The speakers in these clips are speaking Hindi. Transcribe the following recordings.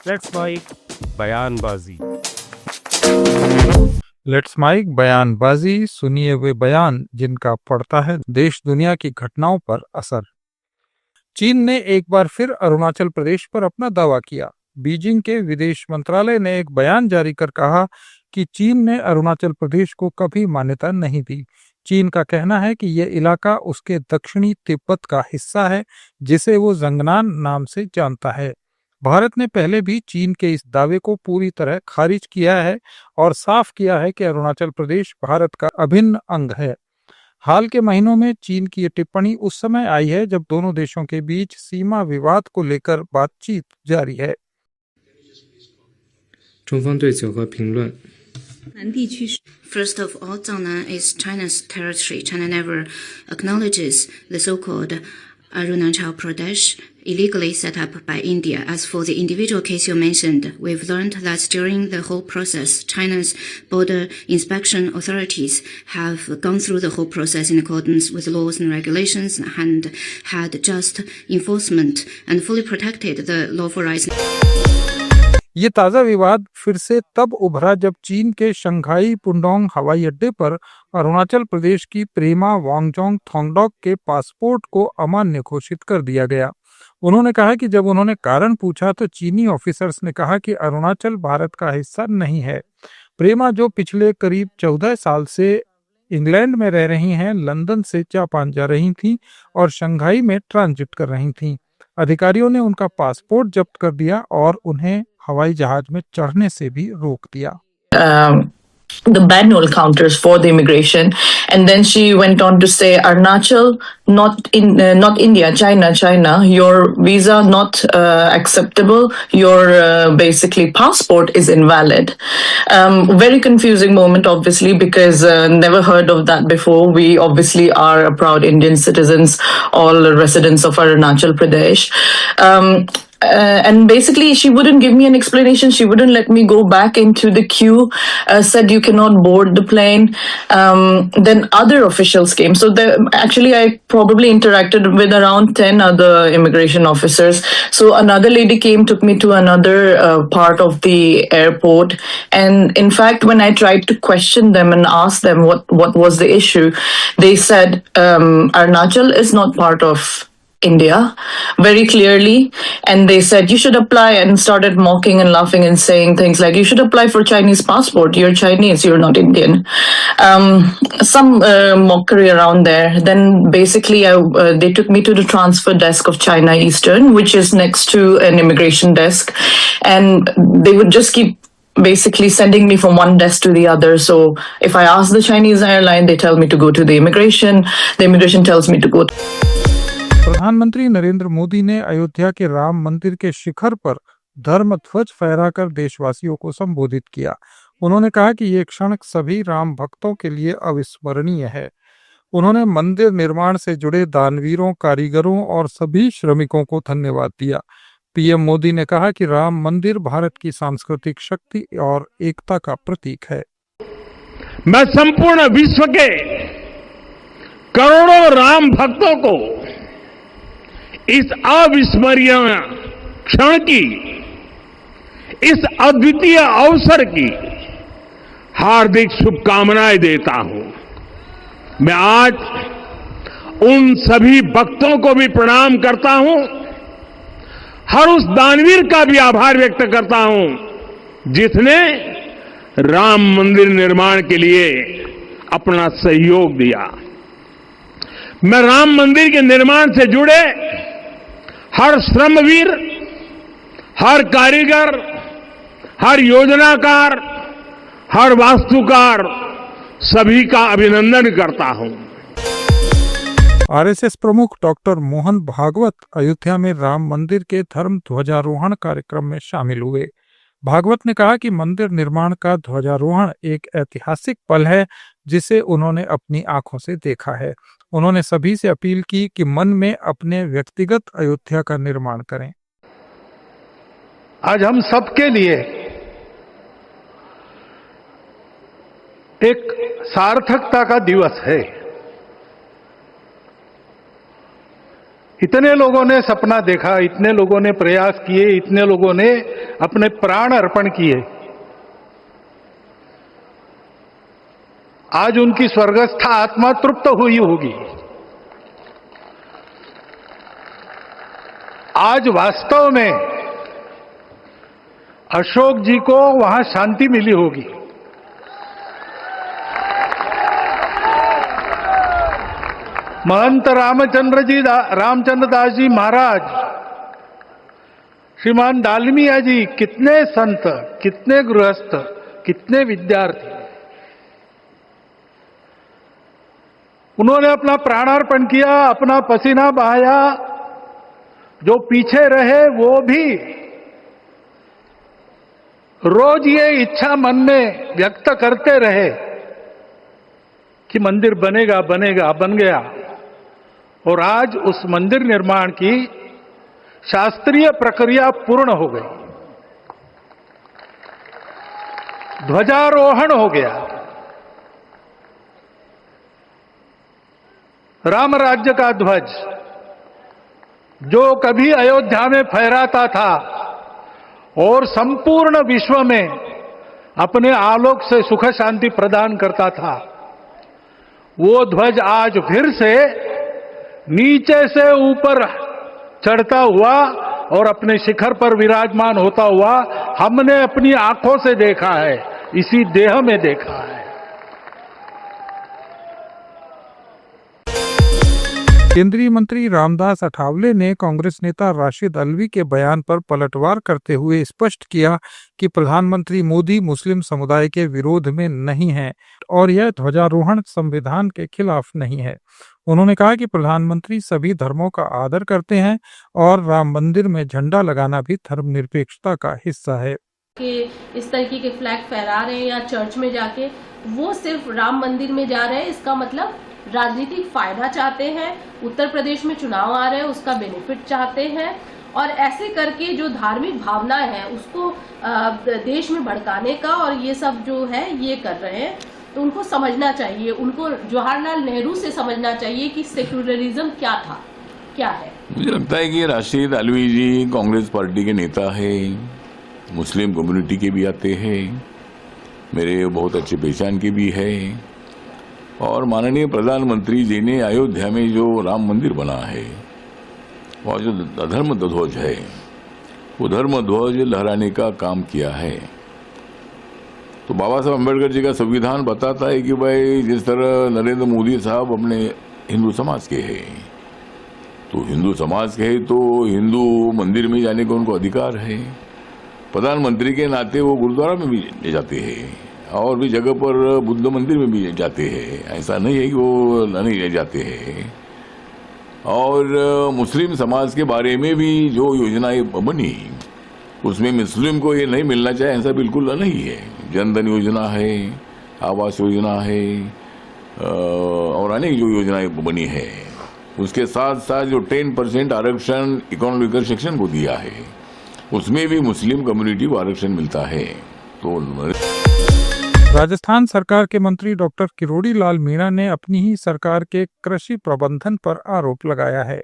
लेट्स माइक बयानबाजी। लेट्स माइक बयानबाजी, सुनिए वे बयान जिनका पड़ता है देश दुनिया की घटनाओं पर असर। चीन ने एक बार फिर अरुणाचल प्रदेश पर अपना दावा किया। बीजिंग के विदेश मंत्रालय ने एक बयान जारी कर कहा कि चीन ने अरुणाचल प्रदेश को कभी मान्यता नहीं दी। चीन का कहना है कि यह इलाका उसके दक्षिणी तिब्बत का हिस्सा है, जिसे वो जंगनान नाम से जानता है। भारत ने पहले भी चीन के इस दावे को पूरी तरह खारिज किया है और साफ किया है कि अरुणाचल प्रदेश भारत का अभिन्न अंग है। हाल के महीनों में चीन की ये टिप्पणी उस समय आई है जब दोनों देशों के बीच सीमा विवाद को लेकर बातचीत जारी है। 中方对九和评论 First of all, Zhangnan is China's territory. China never acknowledges the so-called Arunachal Pradesh, illegally set up by India. As for the individual case you mentioned, we've learned that during the whole process, China's border inspection authorities have gone through the whole process in accordance with laws and regulations and had just enforcement and fully protected the lawful rights. ये ताज़ा विवाद फिर से तब उभरा जब चीन के शंघाई पुडोंग हवाई अड्डे पर अरुणाचल प्रदेश की प्रेमा वांगजोंग थोंगडोक के पासपोर्ट को अमान्य घोषित कर दिया गया। उन्होंने कहा कि जब उन्होंने कारण पूछा तो चीनी ऑफिसर्स ने कहा कि अरुणाचल भारत का हिस्सा नहीं है। प्रेमा, जो पिछले करीब 14 साल से इंग्लैंड में रह रही हैं, लंदन से जापान जा रही थीं और शंघाई में ट्रांजिट कर रही थीं। अधिकारियों ने उनका पासपोर्ट जब्त कर दिया और उन्हें हवाई जहाज में चढ़ने से भी रोक दिया। The manual counters for the immigration, and then she went on to say, Arunachal, not India, China, your visa not acceptable, your basically passport is invalid. Very confusing moment, obviously, because never heard of that before. We obviously are a proud Indian citizens, all residents of Arunachal Pradesh. And basically, she wouldn't give me an explanation. She wouldn't let me go back into the queue. Said you cannot board the plane. Then other officials came. So actually, I probably interacted with around 10 other immigration officers. So another lady came, took me to another part of the airport. And in fact, when I tried to question them and ask them what was the issue, they said Arunachal is not part of India, very clearly. And they said, you should apply, and started mocking and laughing and saying things like, you should apply for Chinese passport. You're Chinese, you're not Indian. Some mockery around there. Then basically they took me to the transfer desk of China Eastern, which is next to an immigration desk. And they would just keep basically sending me from one desk to the other. So if I ask the Chinese airline, they tell me to go to the immigration tells me to go to... प्रधानमंत्री नरेंद्र मोदी ने अयोध्या के राम मंदिर के शिखर पर धर्म ध्वज फहराकर देशवासियों को संबोधित किया। उन्होंने कहा कि ये क्षण सभी राम भक्तों के लिए अविस्मरणीय है। उन्होंने मंदिर निर्माण से जुड़े दानवीरों, कारीगरों और सभी श्रमिकों को धन्यवाद दिया। पीएम मोदी ने कहा कि राम मंदिर भारत की सांस्कृतिक शक्ति और एकता का प्रतीक है। मैं संपूर्ण विश्व के करोड़ों राम भक्तों को इस अविस्मरणीय क्षण की, इस अद्वितीय अवसर की हार्दिक शुभकामनाएं देता हूं। मैं आज उन सभी भक्तों को भी प्रणाम करता हूं, हर उस दानवीर का भी आभार व्यक्त करता हूं जिसने राम मंदिर निर्माण के लिए अपना सहयोग दिया। मैं राम मंदिर के निर्माण से जुड़े हर श्रमवीर, हर कारीगर, हर योजनाकार, हर वास्तुकार, सभी का अभिनंदन करता हूं। आरएसएस प्रमुख डॉक्टर मोहन भागवत अयोध्या में राम मंदिर के धर्म ध्वजारोहण कार्यक्रम में शामिल हुए। भागवत ने कहा कि मंदिर निर्माण का ध्वजारोहण एक ऐतिहासिक पल है जिसे उन्होंने अपनी आंखों से देखा है। उन्होंने सभी से अपील की कि मन में अपने व्यक्तिगत अयोध्या का निर्माण करें। आज हम सबके लिए एक सार्थकता का दिवस है। इतने लोगों ने सपना देखा, इतने लोगों ने प्रयास किए, इतने लोगों ने अपने प्राण अर्पण किए। आज उनकी स्वर्गस्थ आत्मा तृप्त हुई होगी। आज वास्तव में अशोक जी को वहां शांति मिली होगी। महंत रामचंद्र दास जी महाराज, श्रीमान डालमिया जी, कितने संत, कितने गृहस्थ, कितने विद्यार्थी, उन्होंने अपना प्राणार्पण किया, अपना पसीना बहाया। जो पीछे रहे वो भी रोज ये इच्छा मन में व्यक्त करते रहे कि मंदिर बनेगा बनेगा, बन गया। और आज उस मंदिर निर्माण की शास्त्रीय प्रक्रिया पूर्ण हो गई, ध्वजारोहण हो गया। राम राज्य का ध्वज जो कभी अयोध्या में फहराता था और संपूर्ण विश्व में अपने आलोक से सुख शांति प्रदान करता था, वो ध्वज आज फिर से नीचे से ऊपर चढ़ता हुआ और अपने शिखर पर विराजमान होता हुआ हमने अपनी आंखों से देखा है, इसी देह में देखा है। केंद्रीय मंत्री रामदास अठावले ने कांग्रेस नेता राशिद अल्वी के बयान पर पलटवार करते हुए स्पष्ट किया कि प्रधानमंत्री मोदी मुस्लिम समुदाय के विरोध में नहीं है और यह ध्वजारोहण संविधान के खिलाफ नहीं है। उन्होंने कहा कि प्रधानमंत्री सभी धर्मों का आदर करते हैं और राम मंदिर में झंडा लगाना भी धर्मनिरपेक्षता का हिस्सा है। कि इस तरीके के फ्लैग फहरा रहे हैं या चर्च में जाके, वो सिर्फ राम मंदिर में जा रहे हैं, इसका मतलब राजनीतिक फायदा चाहते हैं। उत्तर प्रदेश में चुनाव आ रहे हैं, उसका बेनिफिट चाहते हैं और ऐसे करके जो धार्मिक भावना है उसको देश में भड़काने का और ये सब जो है ये कर रहे हैं। तो उनको समझना चाहिए, उनको जवाहरलाल नेहरू से समझना चाहिए कि सेक्युलरिज्म क्या था, क्या है। मुझे लगता है कि राशिद अल्वी जी कांग्रेस पार्टी के नेता है, मुस्लिम कम्युनिटी के भी आते हैं, मेरे बहुत अच्छे पहचान के भी है। और माननीय प्रधानमंत्री जी ने अयोध्या में जो राम मंदिर बना है, वह जो धर्म ध्वज है, वो धर्म ध्वज लहराने का काम किया है। तो बाबा साहब अम्बेडकर जी का संविधान बताता है कि भाई जिस तरह नरेंद्र मोदी साहब अपने हिंदू समाज के हैं, तो हिंदू समाज के हैं तो हिंदू मंदिर में जाने का उनको अधिकार है। प्रधानमंत्री के नाते वो गुरुद्वारा में भी ले जाते हैं और भी जगह पर बुद्ध मंदिर में भी जाते हैं, ऐसा नहीं है कि वो नहीं ले जाते हैं। और मुस्लिम समाज के बारे में भी जो योजनाएं बनी उसमें मुस्लिम को ये नहीं मिलना चाहिए, ऐसा बिल्कुल नहीं है। जनधन योजना है, आवास योजना है और अनेक जो योजनाएं बनी है, उसके साथ साथ जो 10% आरक्षण इकोनॉमिकल सेक्शन को दिया है, उसमें भी मुस्लिम कम्युनिटी को आरक्षण मिलता है। तो राजस्थान सरकार के मंत्री डॉक्टर किरोड़ी लाल मीणा ने अपनी ही सरकार के कृषि प्रबंधन पर आरोप लगाया है।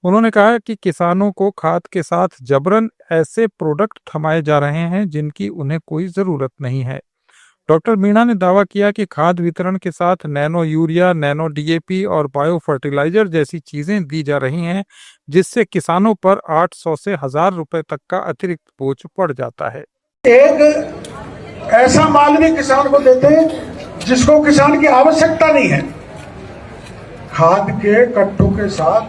उन्होंने कहा कि किसानों को खाद के साथ जबरन ऐसे प्रोडक्ट थमाए जा रहे हैं जिनकी उन्हें कोई जरूरत नहीं है। डॉक्टर मीणा ने दावा किया कि खाद वितरण के साथ नैनो यूरिया, नैनो डीएपी और बायो फर्टिलाइजर जैसी चीजें दी जा रही हैं, जिससे किसानों पर 800 से 1000 रुपए तक का अतिरिक्त बोझ पड़ जाता है। एक ऐसा माल भी किसान को देते हैं जिसको किसान की आवश्यकता नहीं है। खाद के कट्टों के साथ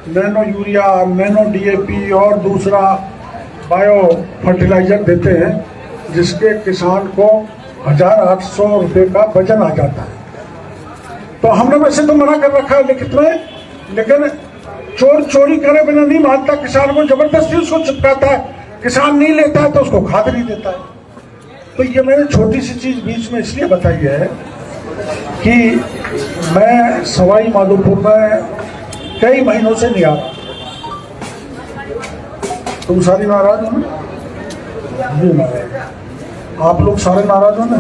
नैनो यूरिया, नैनो डीएपी और दूसरा बायो फर्टिलाइजर देते हैं, जिसके किसान को 1800 रुपये का वजन आ जाता है। तो हमने वैसे तो मना कर रखा है लिखित में, लेकिन चोरी करे बिना नहीं मानता, किसान को जबरदस्ती उसको चिपकाता है। किसान नहीं लेता है तो उसको खाद नहीं देता है। तो ये मैंने छोटी सी चीज बीच में इसलिए बताई है कि मैं सवाई माधोपुर में कई महीनों से नहीं आ रहा। तुम सारी नाराज हो ना? जी नाराज, आप लोग सारे नाराज हो ना?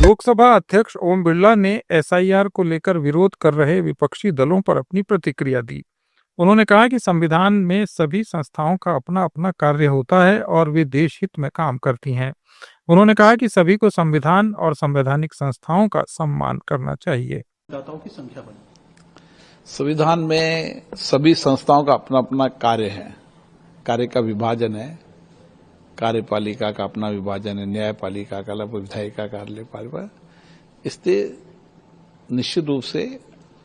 लोकसभा अध्यक्ष ओम बिरला ने एसआईआर को लेकर विरोध कर रहे विपक्षी दलों पर अपनी प्रतिक्रिया दी। उन्होंने कहा कि संविधान में सभी संस्थाओं का अपना अपना कार्य होता है और वे देश हित में काम करती हैं। उन्होंने कहा कि सभी को संविधान और संवैधानिक संस्थाओं का सम्मान करना चाहिए। संविधान में सभी संस्थाओं का अपना अपना कार्य है, कार्य का विभाजन है। कार्यपालिका का अपना विभाजन है, न्यायपालिका का अलग, विधायिका कार्यपालिका। इसलिए निश्चित रूप से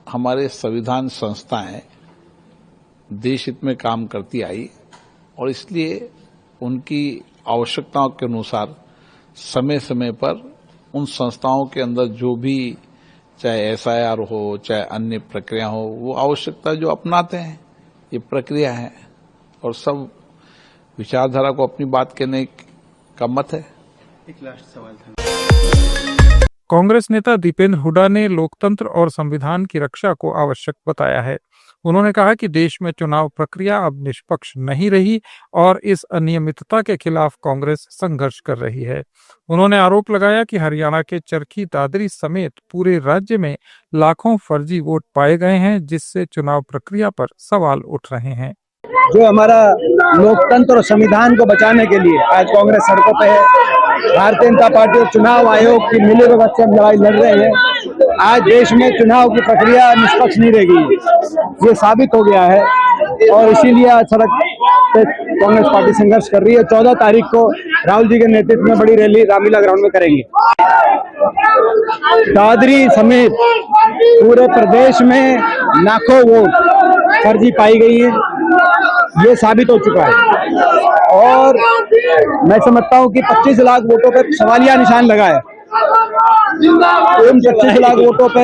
हमारे संविधान संस्थाएं देश हित में काम करती आई और इसलिए उनकी आवश्यकताओं के अनुसार समय समय पर उन संस्थाओं के अंदर जो भी चाहे एसआईआर हो चाहे अन्य प्रक्रिया हो, वो आवश्यकता जो अपनाते हैं, ये प्रक्रिया है और सब विचारधारा को अपनी बात कहने का मत है। एक लास्ट सवाल था। कांग्रेस नेता दीपेंद्र हुड्डा ने लोकतंत्र और संविधान की रक्षा को आवश्यक बताया है। उन्होंने कहा कि देश में चुनाव प्रक्रिया अब निष्पक्ष नहीं रही और इस अनियमितता के खिलाफ कांग्रेस संघर्ष कर रही है। उन्होंने आरोप लगाया कि हरियाणा के चरखी दादरी समेत पूरे राज्य में लाखों फर्जी वोट पाए गए हैं, जिससे चुनाव प्रक्रिया पर सवाल उठ रहे हैं। जो हमारा लोकतंत्र और संविधान को बचाने के लिए आज कांग्रेस सड़कों पे है। भारतीय जनता पार्टी और चुनाव आयोग की मिलीभगत से हम लड़ाई लड़ रहे हैं। आज देश में चुनाव की प्रक्रिया निष्पक्ष नहीं रहेगी, ये साबित हो गया है और इसीलिए आज सड़क पे कांग्रेस पार्टी संघर्ष कर रही है। 14 तारीख को राहुल जी के नेतृत्व में बड़ी रैली रामलीला ग्राउंड में करेंगे। दादरी समेत पूरे प्रदेश में लाखों वोट फर्जी पाई गई है, ये साबित हो चुका है और मैं समझता हूं कि 25 लाख वोटों पे सवालिया निशान लगा है। उन 25 लाख वोटों पे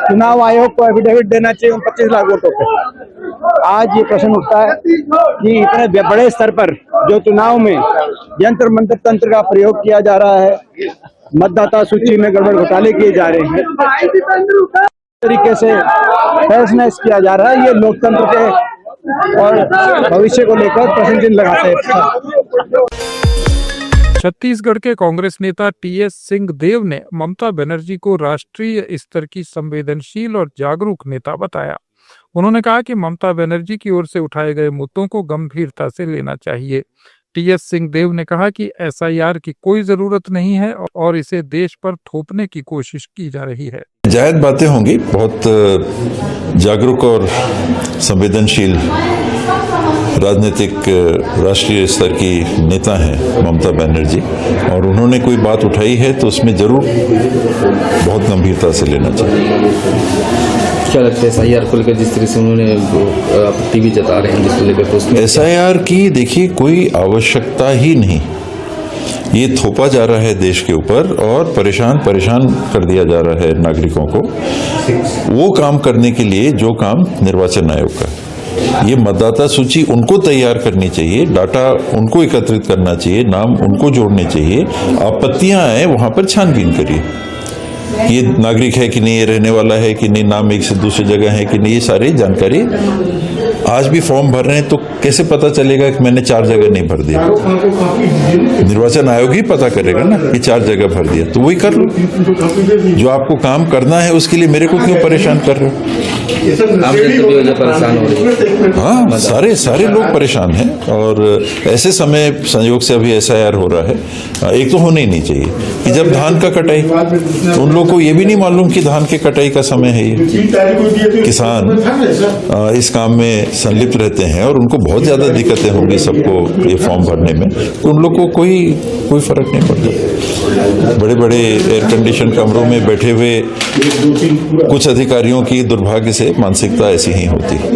चुनाव आयोग को एफिडेविट देना चाहिए। उन 25 लाख वोटों पे आज ये प्रश्न उठता है कि इतने बड़े स्तर पर जो चुनाव में यंत्र मंत्र तंत्र का प्रयोग किया जा रहा है, मतदाता सूची में गड़बड़ घोटाले किए जा रहे हैं, तरीके से फैसला किया जा रहा है, ये लोकतंत्र के और भविष्य को लेकर प्रश्न चिन्ह लगाते हैं। छत्तीसगढ़ के कांग्रेस नेता टीएस सिंहदेव ने ममता बनर्जी को राष्ट्रीय स्तर की संवेदनशील और जागरूक नेता बताया। उन्होंने कहा कि ममता बनर्जी की ओर से उठाए गए मुद्दों को गंभीरता से लेना चाहिए। टीएस सिंहदेव ने कहा कि एसआईआर की कोई जरूरत नहीं है और इसे देश पर थोपने की कोशिश की जा रही है। जायज बातें होंगी। बहुत जागरूक और संवेदनशील राजनीतिक राष्ट्रीय स्तर की नेता हैं ममता बनर्जी और उन्होंने कोई बात उठाई है तो उसमें जरूर बहुत गंभीरता से लेना चाहिए। क्या लगता है एसआईआर को लेकर जिस तरह से उन्होंने आपत्ति भी जता रहे हैं जिसको लेकर, उसमें एसआईआर की देखिए कोई आवश्यकता ही नहीं, ये थोपा जा रहा है देश के ऊपर और परेशान कर दिया जा रहा है नागरिकों को वो काम करने के लिए जो काम निर्वाचन आयोग का है। ये मतदाता सूची उनको तैयार करनी चाहिए, डाटा उनको एकत्रित करना चाहिए, नाम उनको जोड़ने चाहिए, आपत्तियां आए वहां पर छानबीन करिए। ये नागरिक है कि नहीं, ये रहने वाला है कि नहीं, नाम एक से दूसरी जगह है कि नहीं, ये सारी जानकारी आज भी फॉर्म भर रहे हैं तो कैसे पता चलेगा कि मैंने 4 जगह नहीं भर दिया? निर्वाचन आयोग ही पता करेगा ना कि 4 जगह भर दिया, तो वही कर लो। जो आपको काम करना है उसके लिए मेरे को क्यों परेशान कर रहे हो? हाँ, सारे लोग परेशान हैं और ऐसे समय संयोग से अभी एसआईआर हो रहा है। एक तो होना ही नहीं चाहिए कि जब धान का कटाई, तो उन लोगों को ये भी नहीं मालूम कि धान के कटाई का समय है। ये किसान इस काम में संलिप्त रहते हैं और उनको बहुत ज्यादा दिक्कतें होंगी सबको ये फॉर्म भरने में, तो उन लोग को कोई फर्क नहीं पड़ता। बड़े बड़े एयर कंडीशन कमरों में बैठे हुए कुछ अधिकारियों की दुर्भाग्य से मानसिकता ऐसी ही होती है।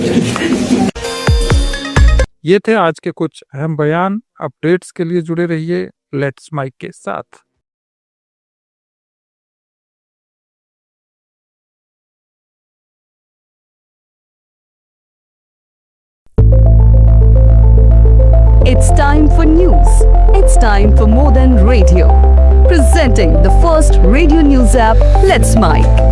ये थे आज के कुछ अहम बयान। अपडेट्स के लिए जुड़े रहिए लेट्स माइक के साथ। It's time for news. It's time for more than radio. Presenting the first radio news app, Let's Mike.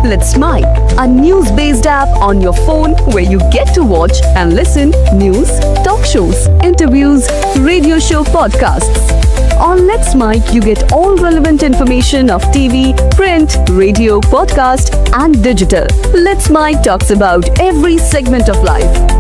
Let's Mike, a news-based app on your phone where you get to watch and listen news, talk shows, interviews, radio Show podcasts. On Let's Mic, you get all relevant information of TV, print, radio, podcast, and digital. Let's Mic talks about every segment of life.